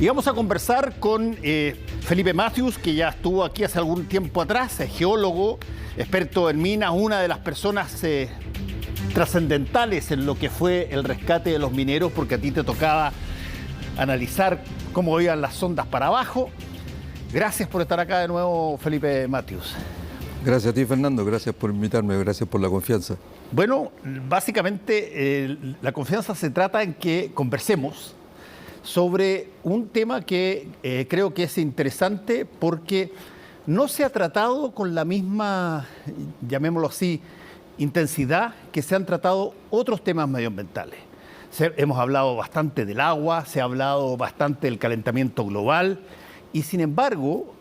Y vamos a conversar con Felipe Matthews, que ya estuvo aquí hace algún tiempo atrás, es geólogo, experto en minas, una de las personas trascendentales en lo que fue el rescate de los mineros, porque a ti te tocaba analizar cómo iban las sondas para abajo. Gracias por estar acá de nuevo, Felipe Matthews. Gracias a ti, Fernando, gracias por invitarme, gracias por la confianza. Bueno, básicamente la confianza se trata en que conversemos sobre un tema que creo que es interesante porque no se ha tratado con la misma, llamémoslo así, intensidad que se han tratado otros temas medioambientales. Hemos hablado bastante del agua, se ha hablado bastante del calentamiento global y sin embargo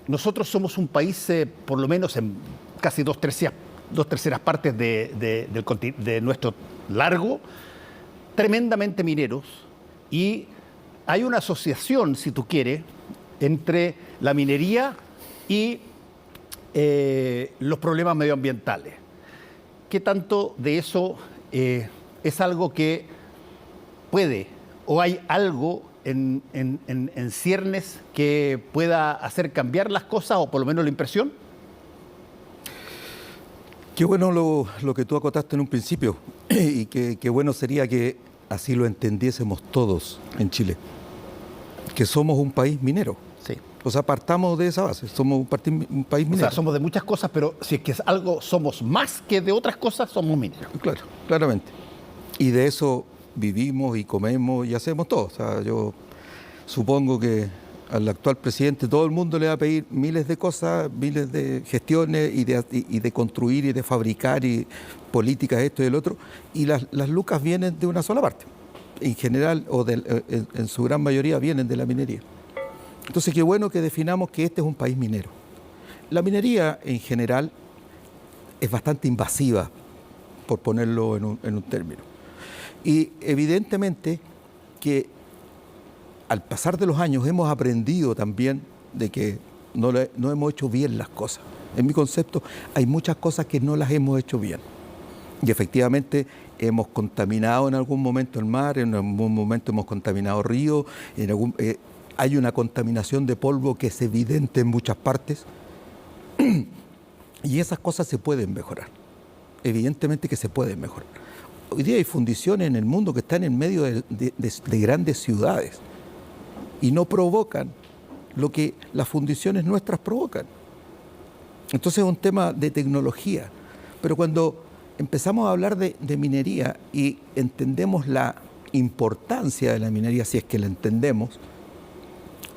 nosotros somos un país, por lo menos en casi dos terceras partes de nuestro largo, tremendamente mineros. Y hay una asociación, si tú quieres, entre la minería y los problemas medioambientales. ¿Qué tanto de eso es algo que puede, o hay algo en ciernes que pueda hacer cambiar las cosas, o por lo menos la impresión? Qué bueno lo que tú acotaste en un principio y qué bueno sería que así lo entendiésemos todos en Chile, que somos un país minero. Sí. O sea, partamos de esa base, somos un país minero. O sea, somos de muchas cosas, pero si es que es algo, somos más que de otras cosas, somos mineros. Claro, claramente. Y de eso vivimos y comemos y hacemos todo. O sea, yo supongo que al actual presidente todo el mundo le va a pedir miles de cosas, miles de gestiones y de construir y de fabricar y políticas, esto y el otro, y las lucas vienen de una sola parte. En general, en su gran mayoría, vienen de la minería. Entonces, qué bueno que definamos que este es un país minero. La minería, en general, es bastante invasiva, por ponerlo en un término. Y evidentemente que al pasar de los años hemos aprendido también de que no hemos hecho bien las cosas. En mi concepto, hay muchas cosas que no las hemos hecho bien. Y efectivamente hemos contaminado en algún momento el mar, en algún momento hemos contaminado ríos, hay una contaminación de polvo que es evidente en muchas partes. Y esas cosas se pueden mejorar. Evidentemente que se pueden mejorar. Hoy día hay fundiciones en el mundo que están en medio de grandes ciudades y no provocan lo que las fundiciones nuestras provocan. Entonces es un tema de tecnología. Pero cuando empezamos a hablar de minería y entendemos la importancia de la minería, si es que la entendemos,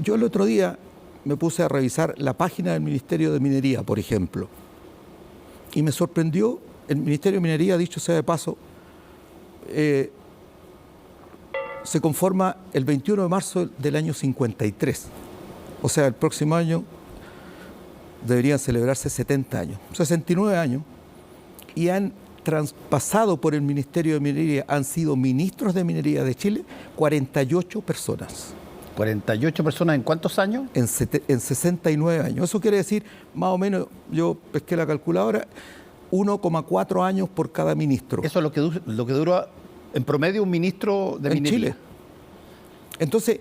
yo el otro día me puse a revisar la página del Ministerio de Minería, por ejemplo, y me sorprendió. El Ministerio de Minería, dicho sea de paso, se conforma el 21 de marzo del año 53. O sea, el próximo año deberían celebrarse 70 años, 69 años, y han traspasado por el Ministerio de Minería, han sido ministros de Minería de Chile, 48 personas. ¿48 personas en cuántos años? En 69 años. Eso quiere decir, más o menos, yo pesqué la calculadora, 1,4 años por cada ministro. Eso es lo que dura en promedio un ministro de minería. Chile. Entonces,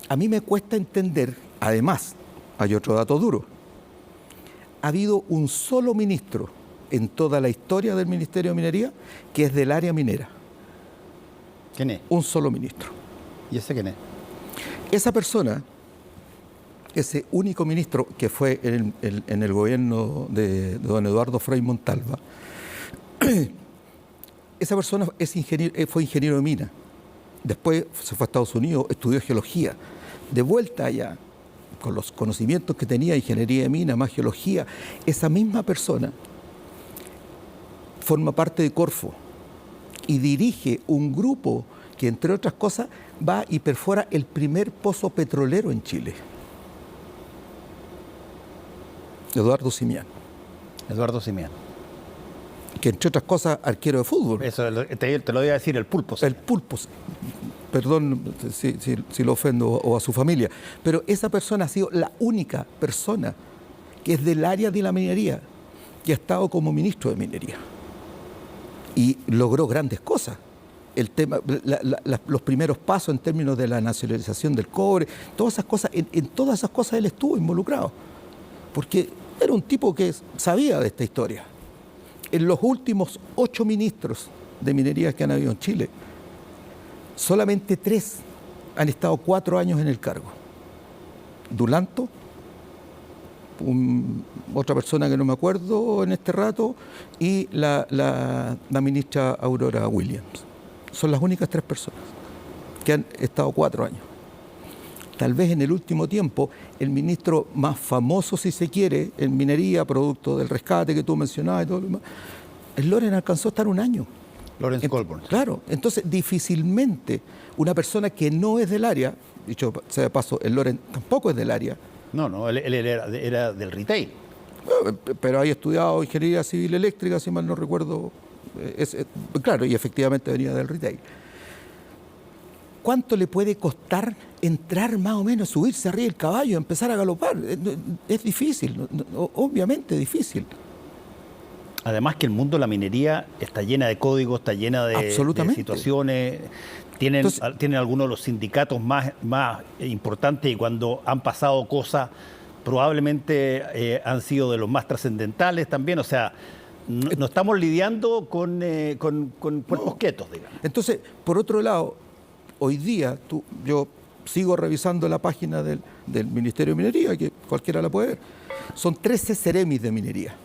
a mí me cuesta entender, además, hay otro dato duro. Ha habido un solo ministro en toda la historia del Ministerio de Minería que es del área minera. ¿Quién es? Un solo ministro. ¿Y ese quién es? Esa persona, ese único ministro que fue en el gobierno de don Eduardo Frei Montalva, esa persona fue ingeniero de mina. Después se fue a Estados Unidos, estudió geología. De vuelta allá, con los conocimientos que tenía, ingeniería de mina, más geología, esa misma persona forma parte de Corfo y dirige un grupo que, entre otras cosas, va y perfora el primer pozo petrolero en Chile. Eduardo Simián. Eduardo Simián. Que, entre otras cosas, arquero de fútbol. Eso te lo iba a decir, el pulpo. El pulpo. Perdón si lo ofendo o a su familia, pero esa persona ha sido la única persona que es del área de la minería que ha estado como ministro de minería. Y logró grandes cosas. el tema, los primeros pasos en términos de la nacionalización del cobre, todas esas cosas, en todas esas cosas él estuvo involucrado, porque era un tipo que sabía de esta historia. En los últimos 8 ministros de minería que han habido en Chile, solamente 3 han estado 4 años en el cargo. Dulanto, otra persona que no me acuerdo en este rato, y la ministra Aurora Williams. Son las únicas 3 personas que han estado 4 años. Tal vez en el último tiempo, el ministro más famoso, si se quiere, en minería, producto del rescate que tú mencionabas y todo lo demás, el Loren alcanzó a estar 1 año. Lawrence Goldborn. Claro, entonces difícilmente una persona que no es del área, dicho sea de paso, el Loren tampoco es del área. No, él era del retail. Pero hay estudiado ingeniería civil eléctrica, si mal no recuerdo. Claro, y efectivamente venía del retail. ¿Cuánto le puede costar entrar más o menos, subirse arriba del caballo, empezar a galopar? Es difícil, obviamente difícil. Además que el mundo de la minería está llena de códigos, está llena de situaciones. Tienen algunos de los sindicatos más importantes y cuando han pasado cosas probablemente han sido de los más trascendentales también. O sea, no estamos lidiando con cuerpos quietos, digamos. Entonces, por otro lado, hoy día yo sigo revisando la página del Ministerio de Minería, que cualquiera la puede ver. Son 13 Ceremis de minería.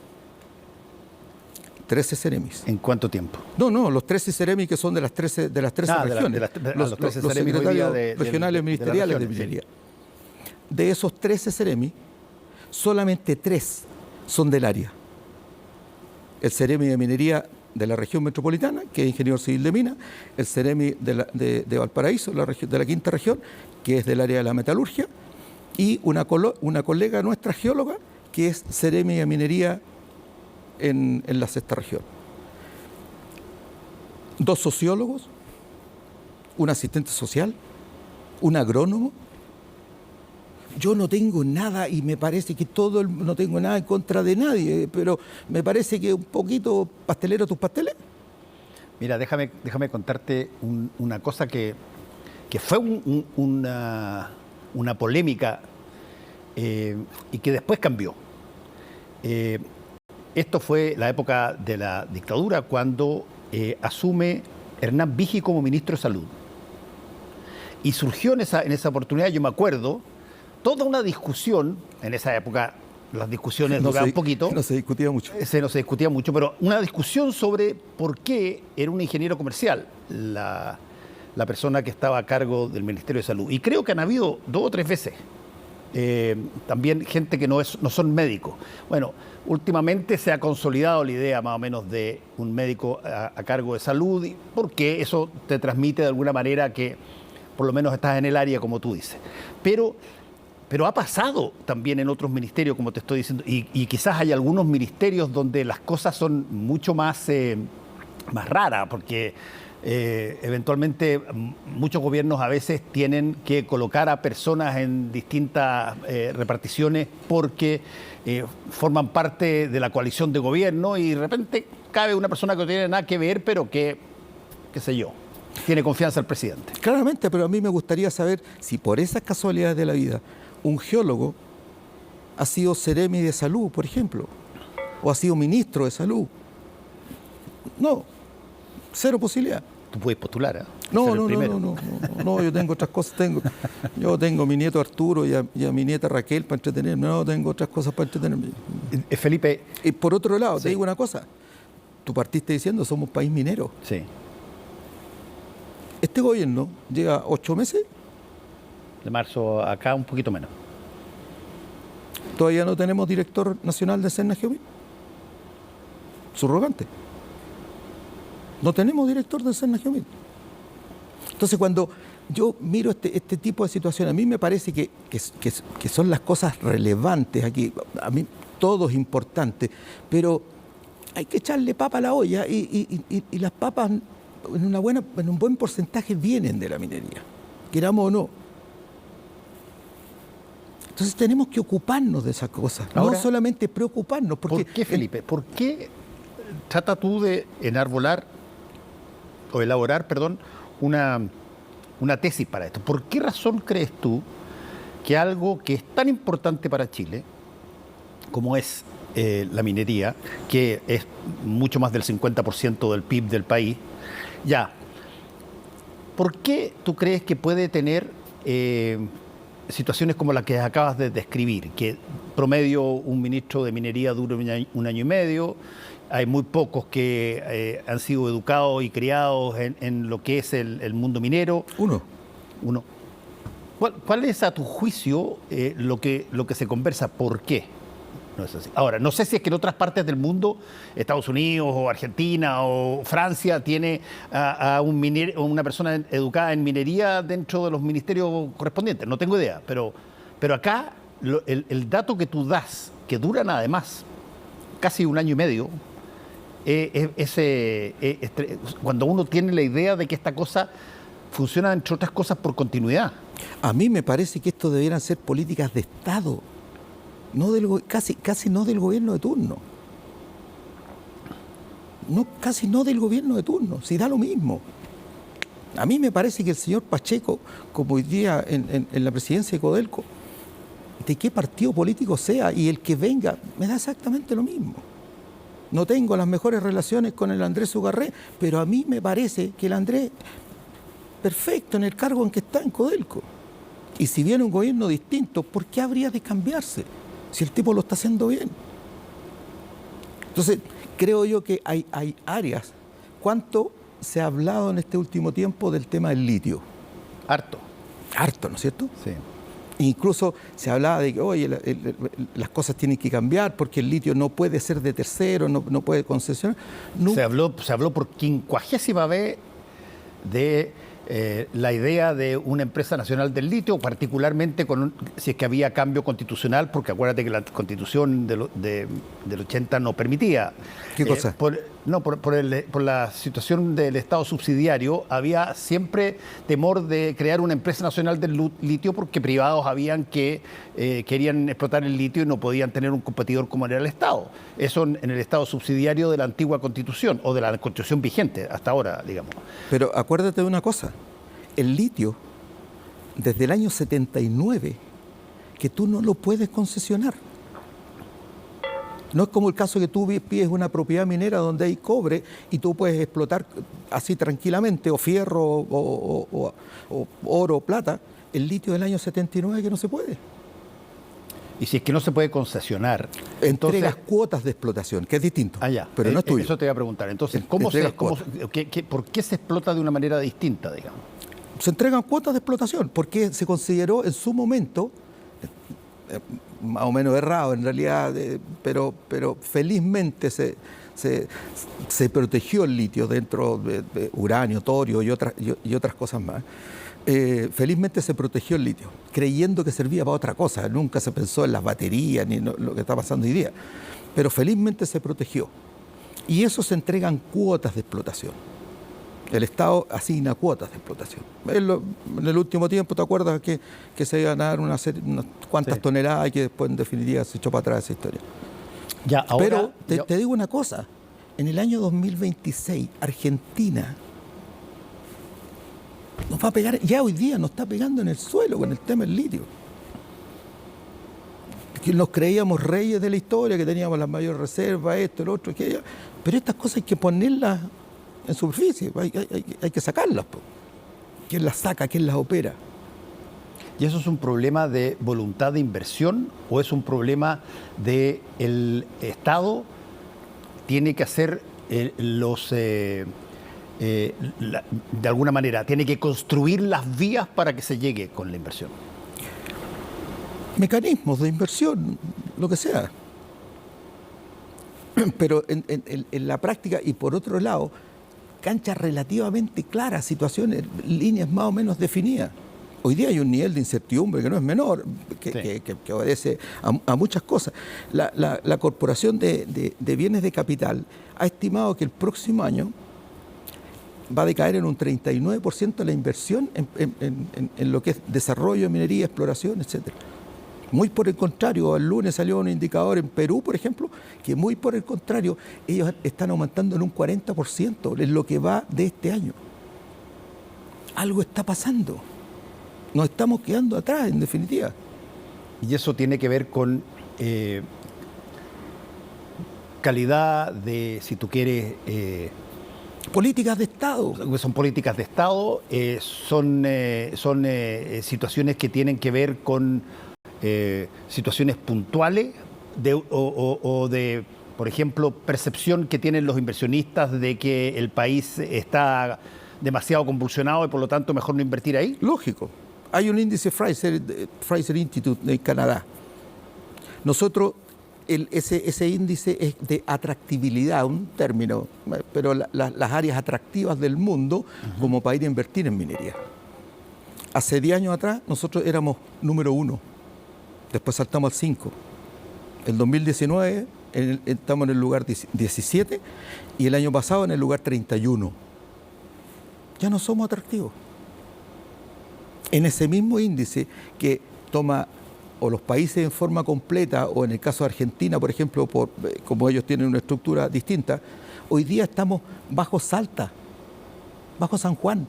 13 Ceremis. ¿En cuánto tiempo? No, los 13 Ceremis que son de las 13 regiones. Los 13 los secretarios regionales ministeriales de minería. Sí. De esos 13 Ceremis, solamente 3 son del área. El Ceremi de Minería de la región metropolitana, que es ingeniero civil de mina, el Ceremi de Valparaíso, de la 5ª región, que es del área de la metalurgia, y una colega nuestra geóloga, que es Ceremi de Minería en la 6ª región. 2 sociólogos, un asistente social, un agrónomo. Yo no tengo nada, y me parece que no tengo nada en contra de nadie, pero me parece que un poquito pastelero tus pasteles. Mira, déjame contarte una cosa que fue una polémica y que después cambió. Esto fue la época de la dictadura, cuando asume Hernán Vigi como ministro de Salud. Y surgió en esa oportunidad, yo me acuerdo, toda una discusión. En esa época las discusiones duraban un poquito. No se discutía mucho. No se discutía mucho, pero una discusión sobre por qué era un ingeniero comercial la persona que estaba a cargo del Ministerio de Salud. Y creo que han habido 2 o 3 veces. También gente que no son médicos. Bueno, últimamente se ha consolidado la idea más o menos de un médico a cargo de salud, porque eso te transmite de alguna manera que por lo menos estás en el área, como tú dices. Pero ha pasado también en otros ministerios, como te estoy diciendo, y quizás hay algunos ministerios donde las cosas son mucho más raras, porque eventualmente muchos gobiernos a veces tienen que colocar a personas en distintas reparticiones porque forman parte de la coalición de gobierno y de repente cabe una persona que no tiene nada que ver, pero que, qué sé yo, tiene confianza el presidente. Claramente, pero a mí me gustaría saber si por esas casualidades de la vida un geólogo ha sido Ceremi de Salud, por ejemplo, o ha sido ministro de Salud. No, 0 posibilidad. Tú puedes postular, ¿eh? No, yo tengo otras cosas. Yo tengo a mi nieto Arturo y a mi nieta Raquel para entretenerme. No, tengo otras cosas para entretenerme. Felipe. Y por otro lado, sí. Te digo una cosa. Tú partiste diciendo, somos país minero. Sí. Este gobierno llega 8 meses. De marzo acá un poquito menos. Todavía no tenemos director nacional de Cernagiomil. Subrogante. No tenemos director de Cernagiomil. Entonces, cuando yo miro este tipo de situaciones, a mí me parece que son las cosas relevantes aquí. A mí todo es importante, pero hay que echarle papa a la olla y las papas en un buen porcentaje vienen de la minería, queramos o no. Entonces tenemos que ocuparnos de esas cosas, ahora, no solamente preocuparnos. ¿Por qué, Felipe? ¿Por qué trata tú de enarbolar o elaborar, perdón, una tesis para esto. ¿Por qué razón crees tú que algo que es tan importante para Chile, como es la minería, que es mucho más del 50% del PIB del país, ¿por qué tú crees que puede tener situaciones como las que acabas de describir? Que promedio un ministro de minería dura un año y medio, hay muy pocos que han sido educados y criados en lo que es el mundo minero. Uno. ¿Cuál es, a tu juicio, lo que se conversa? ¿Por qué no es así? Ahora, no sé si es que en otras partes del mundo, Estados Unidos o Argentina o Francia, tiene a una persona educada en minería dentro de los ministerios correspondientes. No tengo idea, pero acá el dato que tú das, que duran además casi un año y medio, cuando uno tiene la idea de que esta cosa funciona, entre otras cosas, por continuidad. A mí me parece que esto debieran ser políticas de Estado, casi no del gobierno de turno. Casi no del gobierno de turno, si da lo mismo. A mí me parece que el señor Pacheco, como hoy día en la presidencia de Codelco, de qué partido político sea y el que venga, me da exactamente lo mismo. No tengo las mejores relaciones con el Andrés Ugarré, pero a mí me parece que el Andrés, perfecto en el cargo en que está en Codelco. Y si viene un gobierno distinto, ¿por qué habría de cambiarse? Si el tipo lo está haciendo bien. Entonces, creo yo que hay áreas. ¿Cuánto se ha hablado en este último tiempo del tema del litio? Harto, ¿no es cierto? sí. Incluso se hablaba de que, oye, las cosas tienen que cambiar porque el litio no puede ser de tercero, no puede concesionar. No. Se habló por 50ª vez de la idea de una empresa nacional del litio, particularmente si es que había cambio constitucional, porque acuérdate que la Constitución del 80 no permitía. ¿Qué cosa? Por la situación del Estado subsidiario, había siempre temor de crear una empresa nacional del litio porque privados habían que querían explotar el litio y no podían tener un competidor como era el Estado. Eso en el Estado subsidiario de la antigua Constitución, o de la Constitución vigente hasta ahora, digamos. Pero acuérdate de una cosa, el litio, desde el año 79, que tú no lo puedes concesionar. No es como el caso que tú pides una propiedad minera donde hay cobre y tú puedes explotar así tranquilamente, o fierro, o oro, o plata. El litio del año 79 que no se puede. Y si es que no se puede concesionar, entregas cuotas de explotación, que es distinto, pero no es tuyo. Eso te iba a preguntar. Entonces, ¿por qué se explota de una manera distinta, digamos? Se entregan cuotas de explotación porque se consideró en su momento, más o menos errado en realidad, pero felizmente se protegió el litio dentro de uranio, torio y otras cosas más. Felizmente se protegió el litio, creyendo que servía para otra cosa. Nunca se pensó en las baterías ni lo que está pasando hoy día. Pero felizmente se protegió. Y eso se entregan cuotas de explotación. El Estado asigna cuotas de explotación. En el último tiempo, ¿te acuerdas que se iban a dar unas cuantas toneladas y que después en definitiva se echó para atrás esa historia? Pero te digo una cosa, en el año 2026 Argentina nos va a pegar, ya hoy día nos está pegando en el suelo con el tema del litio. Que nos creíamos reyes de la historia, que teníamos las mayores reservas, esto, lo otro, aquello. Pero estas cosas hay que ponerlas en superficie, hay que sacarlas. ¿Quién las saca? ¿Quién las opera? ¿Y eso es un problema de voluntad de inversión o es un problema de el Estado tiene que hacer de alguna manera, tiene que construir las vías para que se llegue con la inversión? Mecanismos de inversión, lo que sea. Pero en la práctica, y por otro lado, canchas relativamente claras, situaciones, líneas más o menos definidas. Hoy día hay un nivel de incertidumbre que no es menor, que obedece a muchas cosas. La Corporación de Bienes de Capital ha estimado que el próximo año va a decaer en un 39% la inversión en lo que es desarrollo, minería, exploración, etc. Muy por el contrario, el lunes salió un indicador en Perú, por ejemplo, que muy por el contrario, ellos están aumentando en un 40% en lo que va de este año. Algo está pasando. Nos estamos quedando atrás, en definitiva. Y eso tiene que ver con calidad de, si tú quieres... políticas de Estado. Son políticas de Estado, son situaciones que tienen que ver con situaciones puntuales o de, por ejemplo, percepción que tienen los inversionistas de que el país está demasiado convulsionado y por lo tanto mejor no invertir ahí. Lógico. Hay un índice Fraser Institute en Canadá. Nosotros, ese índice es de atractibilidad, un término, pero las áreas atractivas del mundo como para ir a invertir en minería. Hace 10 años atrás nosotros éramos número 1, después saltamos al 5. En 2019 estamos en el lugar 17 y el año pasado en el lugar 31. Ya no somos atractivos. En ese mismo índice que toma o los países en forma completa, o en el caso de Argentina, por ejemplo, como ellos tienen una estructura distinta, hoy día estamos bajo Salta, bajo San Juan.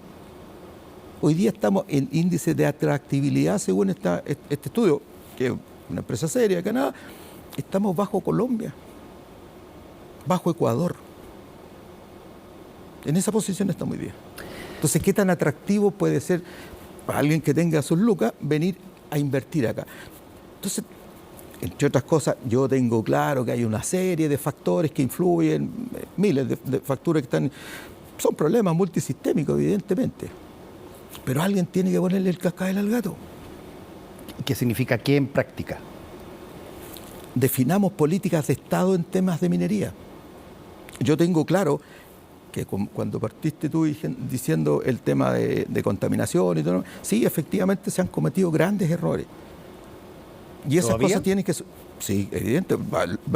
Hoy día estamos en índice de atractividad, según este estudio, que es una empresa seria de Canadá, estamos bajo Colombia, bajo Ecuador. En esa posición está muy bien. Entonces, ¿qué tan atractivo puede ser para alguien que tenga sus lucas venir a invertir acá? Entonces, entre otras cosas, yo tengo claro que hay una serie de factores que influyen, miles de factores que son problemas multisistémicos, evidentemente. Pero alguien tiene que ponerle el cascabel al gato. ¿Qué significa qué en práctica? Definamos políticas de Estado en temas de minería. Yo tengo claro que cuando partiste tú diciendo el tema de contaminación y todo, sí, efectivamente se han cometido grandes errores. Y esas ¿Todavía? cosas tienen que... Sí, evidente.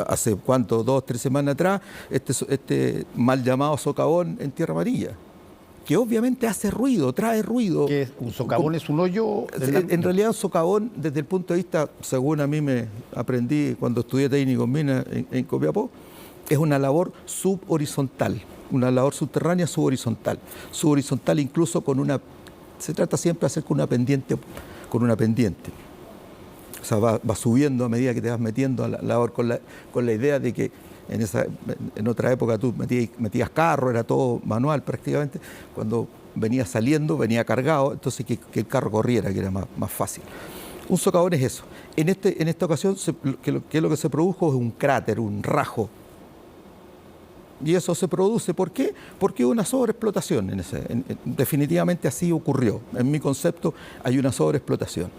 Hace cuánto, 2 o 3 semanas atrás, este mal llamado socavón en Tierra Amarilla, que obviamente hace ruido, trae ruido. ¿Qué, un socavón es un hoyo? En realidad un socavón, desde el punto de vista, según a mí me aprendí cuando estudié técnico en minas en Copiapó, es una labor subhorizontal, una labor subterránea subhorizontal. Subhorizontal incluso se trata siempre de hacer con una pendiente. O sea, va subiendo a medida que te vas metiendo a la labor con la idea de que en otra época tú metías carro, era todo manual prácticamente. Cuando venía saliendo, venía cargado, entonces que el carro corriera, que era más fácil. Un socavón es eso. En esta ocasión, ¿qué es lo que se produjo? Es un cráter, un rajo. Y eso se produce, ¿por qué? Porque hubo una sobreexplotación. Definitivamente así ocurrió. En mi concepto hay una sobreexplotación.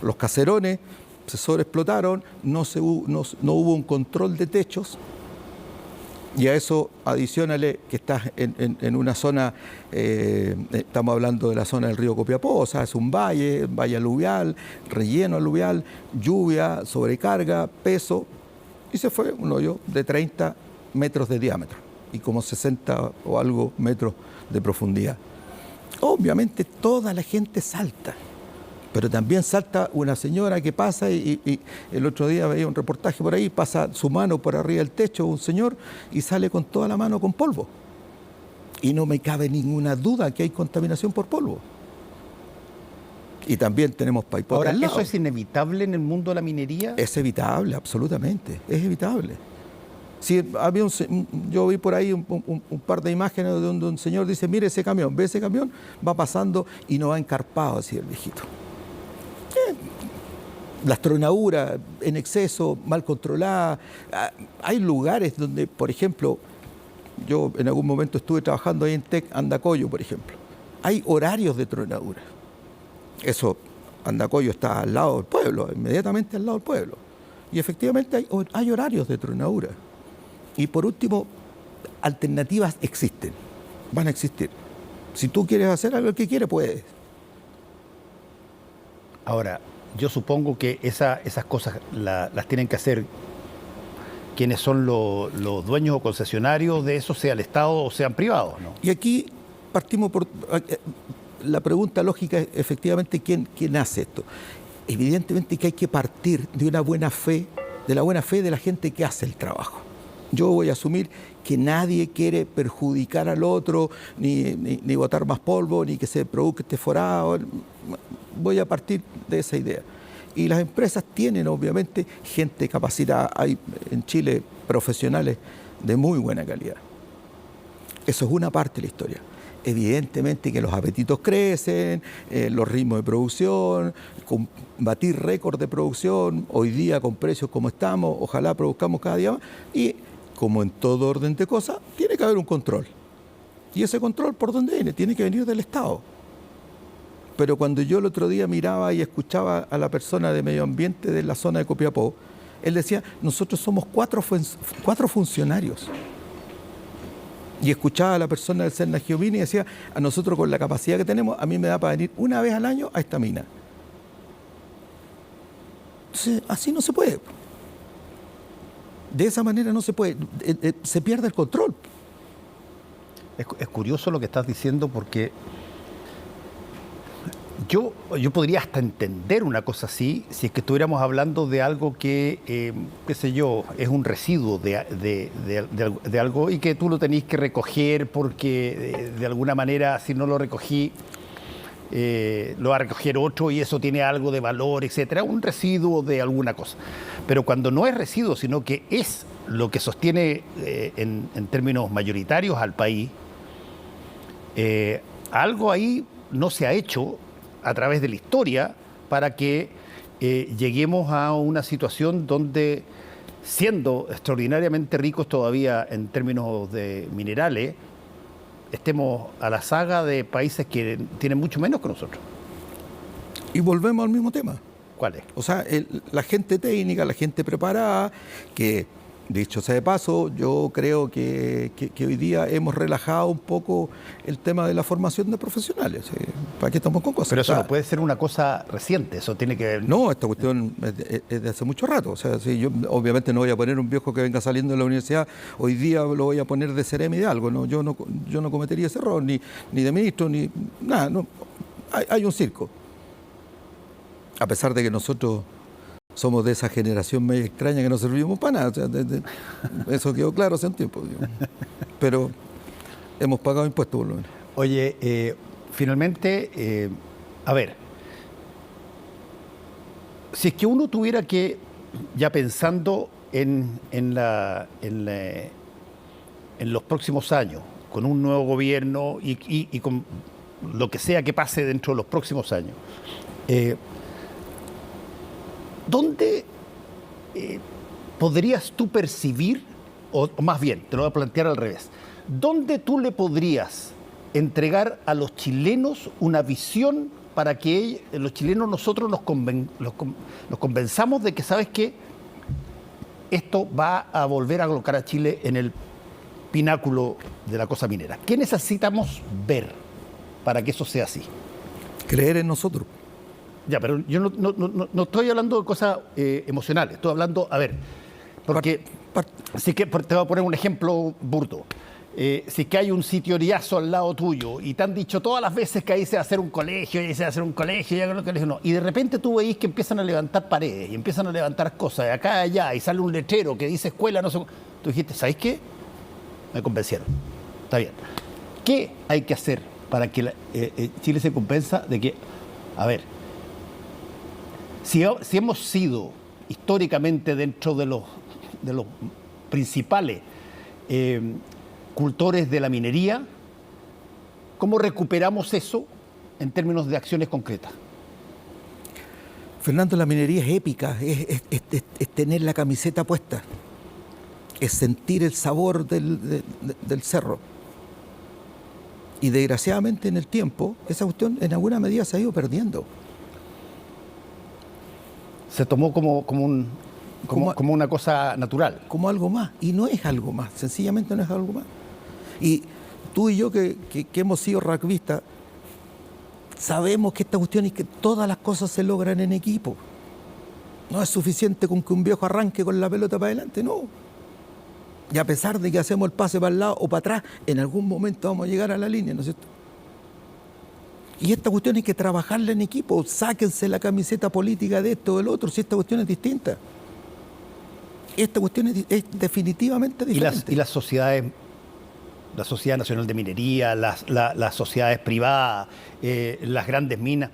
Los caserones se sobreexplotaron, no hubo un control de techos, y a eso adiciónale que estás en una zona, estamos hablando de la zona del río Copiapó, o sea, es un valle aluvial, relleno aluvial, lluvia, sobrecarga, peso, y se fue un hoyo de 30 metros de diámetro y como 60 o algo metros de profundidad. Obviamente toda la gente salta. Pero también salta una señora que pasa y el otro día veía un reportaje por ahí, pasa su mano por arriba del techo un señor y sale con toda la mano con polvo. Y no me cabe ninguna duda que hay contaminación por polvo. Y también tenemos paipote Ahora, al lado. ¿eso es inevitable en el mundo de la minería? Es evitable, absolutamente, es evitable. Sí, yo vi por ahí un par de imágenes donde un señor dice, mire ese camión, ve ese camión, va pasando y no va encarpado, así el viejito. Las tronaduras en exceso, mal controladas. Hay lugares donde, por ejemplo, yo en algún momento estuve trabajando ahí en Tec Andacollo, por ejemplo. Hay horarios de tronadura. Eso, Andacollo está al lado del pueblo, inmediatamente al lado del pueblo. Y efectivamente hay horarios de tronadura. Y por último, alternativas existen, van a existir. Si tú quieres hacer algo que quieres, puedes. Ahora, yo supongo que esas cosas las tienen que hacer quienes son los dueños o concesionarios de eso, sea el Estado o sean privados, ¿no? Y aquí partimos por... La pregunta lógica es efectivamente quién hace esto. evidentemente que hay que partir de una buena fe, de la buena fe de la gente que hace el trabajo. Yo voy a asumir que nadie quiere perjudicar al otro, ni botar más polvo, ni que se produzca este forado. Voy a partir de esa idea. Y las empresas tienen, obviamente, gente capacitada. Hay en Chile profesionales de muy buena calidad. Eso es una parte de la historia. Evidentemente que los apetitos crecen, los ritmos de producción, batir récord de producción, hoy día con precios como estamos, ojalá produzcamos cada día más, y como en todo orden de cosas, tiene que haber un control. ¿Y ese control por dónde viene? Tiene que venir del Estado. Pero cuando yo el otro día miraba y escuchaba a la persona de medio ambiente de la zona de Copiapó, él decía, nosotros somos cuatro funcionarios. Y escuchaba a la persona del Cerna Giovini y decía, a nosotros con la capacidad que tenemos, a mí me da para venir una vez al año a esta mina. Entonces, así no se puede. De esa manera no se puede. Se pierde el control. Es curioso lo que estás diciendo porque yo podría hasta entender una cosa así si es que estuviéramos hablando de algo que, qué sé yo, es un residuo de algo y que tú lo tenés que recoger porque de alguna manera si no lo recogí lo va a recoger otro y eso tiene algo de valor, etcétera, un residuo de alguna cosa. Pero cuando no es residuo, sino que es lo que sostiene en términos mayoritarios al país, algo ahí no se ha hecho a través de la historia para que lleguemos a una situación donde, siendo extraordinariamente ricos todavía en términos de minerales, estemos a la saga de países que tienen mucho menos que nosotros. Y volvemos al mismo tema. ¿Cuál es? O sea, la gente técnica, la gente preparada, que dicho sea de paso, yo creo que hoy día hemos relajado un poco el tema de la formación de profesionales. ¿Para qué estamos con cosas? Pero eso no puede ser una cosa reciente, eso tiene que ver... No, esta cuestión es de hace mucho rato. O sea, sí, yo obviamente no voy a poner un viejo que venga saliendo de la universidad, hoy día lo voy a poner de seremi de algo. ¿No? Yo no cometería ese error, ni de ministro, ni nada. No. Hay un circo. A pesar de que nosotros somos de esa generación medio extraña que no servimos para nada. O sea, eso quedó claro hace un tiempo. Digamos. Pero hemos pagado impuestos por lo menos. Oye, finalmente, a ver, si es que uno tuviera que, ya pensando en los próximos años, con un nuevo gobierno y con lo que sea que pase dentro de los próximos años, ¿dónde podrías tú percibir, o más bien, te lo voy a plantear al revés, ¿dónde tú le podrías entregar a los chilenos una visión para que los chilenos nosotros nos convenzamos de que, ¿sabes qué? Esto va a volver a colocar a Chile en el pináculo de la cosa minera. ¿Qué necesitamos ver para que eso sea así? Creer en nosotros. Ya, pero yo no estoy hablando de cosas emocionales, estoy hablando, a ver, porque si que, te voy a poner un ejemplo burdo. Si es que hay un sitio Riazo al lado tuyo y te han dicho todas las veces que ahí se va a hacer un colegio, y se va a hacer un colegio, y de repente tú veis que empiezan a levantar paredes y empiezan a levantar cosas de acá y allá y sale un letrero que dice escuela, no sé. Tú dijiste, ¿sabes qué? Me convencieron. Está bien. ¿Qué hay que hacer para que Chile se convenza de que, a ver, si hemos sido históricamente dentro de los principales cultores de la minería, ¿cómo recuperamos eso en términos de acciones concretas? Fernando, la minería es épica, es tener la camiseta puesta, es sentir el sabor del cerro. Y desgraciadamente en el tiempo, esa cuestión en alguna medida se ha ido perdiendo. Se tomó como una cosa natural. Como algo más, y no es algo más, sencillamente no es algo más. Y tú y yo que hemos sido rugbyistas, sabemos que esta cuestión es que todas las cosas se logran en equipo. No es suficiente con que un viejo arranque con la pelota para adelante, no. Y a pesar de que hacemos el pase para el lado o para atrás, en algún momento vamos a llegar a la línea, ¿no es cierto? Y esta cuestión hay que trabajarla en equipo. Sáquense la camiseta política de esto o del otro, si esta cuestión es distinta. Esta cuestión es definitivamente diferente. Y las sociedades, la Sociedad Nacional de Minería, las sociedades privadas, las grandes minas,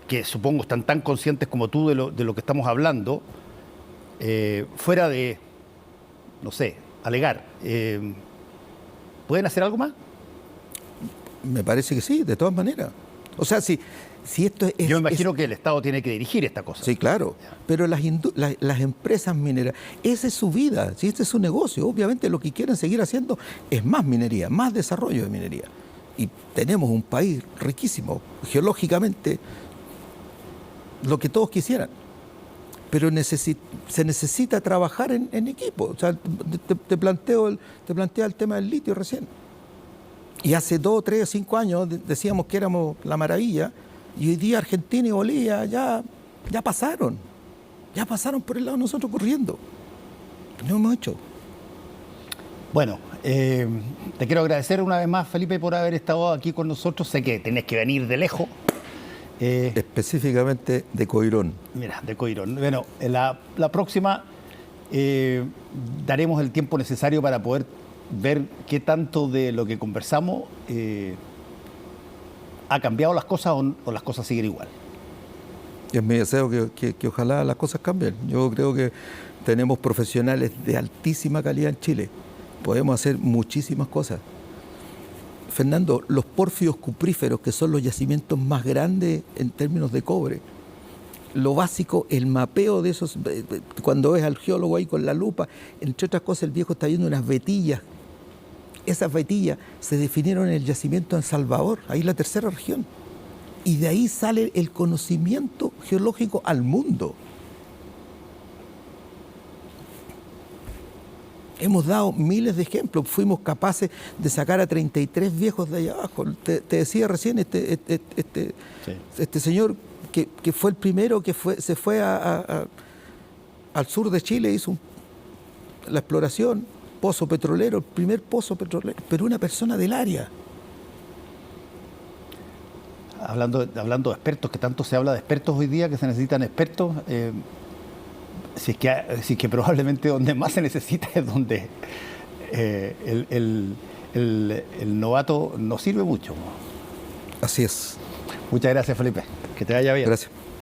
que supongo están tan conscientes como tú de lo que estamos hablando, fuera de, no sé, alegar, ¿pueden hacer algo más? Me parece que sí, de todas maneras. O sea, si esto es... Yo me imagino que el Estado tiene que dirigir esta cosa. Sí, claro. Pero las empresas mineras, esa es su vida, si este es su negocio. Obviamente lo que quieren seguir haciendo es más minería, más desarrollo de minería. Y tenemos un país riquísimo, geológicamente, lo que todos quisieran. Pero se necesita trabajar en equipo. O sea, te planteaba el tema del litio recién. Y hace 2, 3, 5 años decíamos que éramos la maravilla, y hoy día Argentina y Bolivia ya pasaron por el lado de nosotros corriendo. Lo hemos hecho. Bueno, te quiero agradecer una vez más, Felipe, por haber estado aquí con nosotros. Sé que tenés que venir de lejos. Específicamente de Coirón. Mira, de Coirón. Bueno, la próxima daremos el tiempo necesario para poder ver qué tanto de lo que conversamos ha cambiado las cosas o las cosas siguen igual. Es mi deseo que ojalá las cosas cambien. Yo creo que tenemos profesionales de altísima calidad en Chile. Podemos hacer muchísimas cosas. Fernando, los pórfidos cupríferos, que son los yacimientos más grandes en términos de cobre, lo básico, el mapeo de esos, cuando ves al geólogo ahí con la lupa, entre otras cosas el viejo está viendo unas vetillas. Esas vetillas se definieron en el yacimiento en Salvador, ahí en la tercera región. Y de ahí sale el conocimiento geológico al mundo. Hemos dado miles de ejemplos. Fuimos capaces de sacar a 33 viejos de allá abajo. Te decía recién este señor que fue el primero que se fue al sur de Chile, hizo la exploración, pozo petrolero, el primer pozo petrolero, pero una persona del área. Hablando de expertos, que tanto se habla de expertos hoy día, que se necesitan expertos, si es que probablemente donde más se necesita es donde el novato no sirve mucho. Así es. Muchas gracias, Felipe. Que te vaya bien. Gracias.